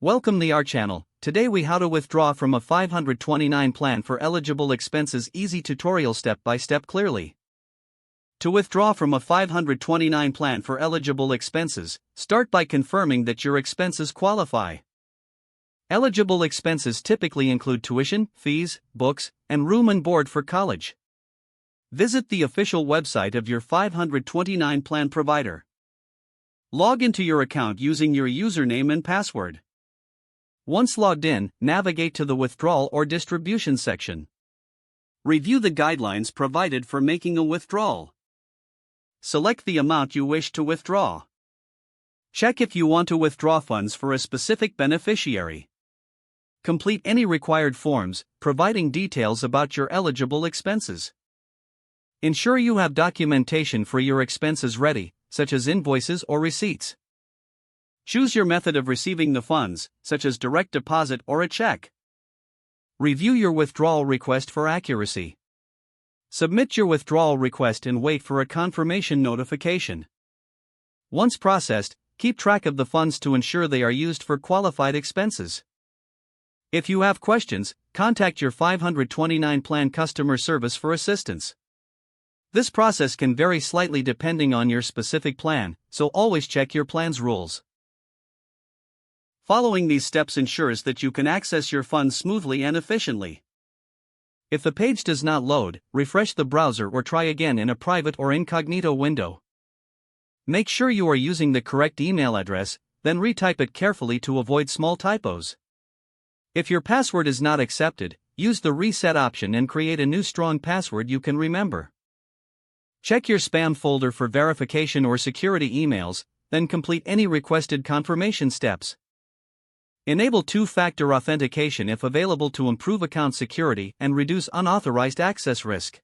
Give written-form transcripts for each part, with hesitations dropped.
Welcome to our channel. Today we how to withdraw from a 529 plan for eligible expenses. Easy tutorial step by step clearly. To withdraw from a 529 plan for eligible expenses, start by confirming that your expenses qualify. Eligible expenses typically include tuition, fees, books, and room and board for college. Visit the official website of your 529 plan provider. Log into your account using your username and password. Once logged in, navigate to the withdrawal or distribution section. Review the guidelines provided for making a withdrawal. Select the amount you wish to withdraw. Check if you want to withdraw funds for a specific beneficiary. Complete any required forms, providing details about your eligible expenses. Ensure you have documentation for your expenses ready, such as invoices or receipts. Choose your method of receiving the funds, such as direct deposit or a check. Review your withdrawal request for accuracy. Submit your withdrawal request and wait for a confirmation notification. Once processed, keep track of the funds to ensure they are used for qualified expenses. If you have questions, contact your 529 plan customer service for assistance. This process can vary slightly depending on your specific plan, so always check your plan's rules. Following these steps ensures that you can access your funds smoothly and efficiently. If the page does not load, refresh the browser or try again in a private or incognito window. Make sure you are using the correct email address, then retype it carefully to avoid small typos. If your password is not accepted, use the reset option and create a new strong password you can remember. Check your spam folder for verification or security emails, then complete any requested confirmation steps. Enable two-factor authentication if available to improve account security and reduce unauthorized access risk.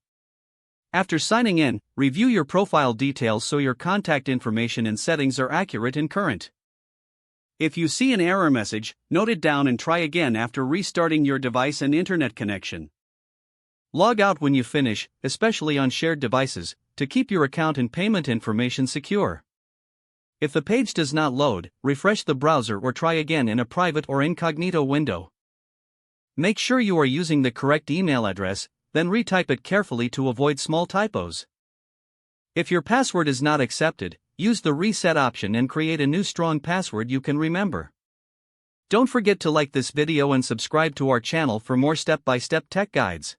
After signing in, review your profile details so your contact information and settings are accurate and current. If you see an error message, note it down and try again after restarting your device and internet connection. Log out when you finish, especially on shared devices, to keep your account and payment information secure. If the page does not load, refresh the browser or try again in a private or incognito window. Make sure you are using the correct email address, then retype it carefully to avoid small typos. If your password is not accepted, use the reset option and create a new strong password you can remember. Don't forget to like this video and subscribe to our channel for more step-by-step tech guides.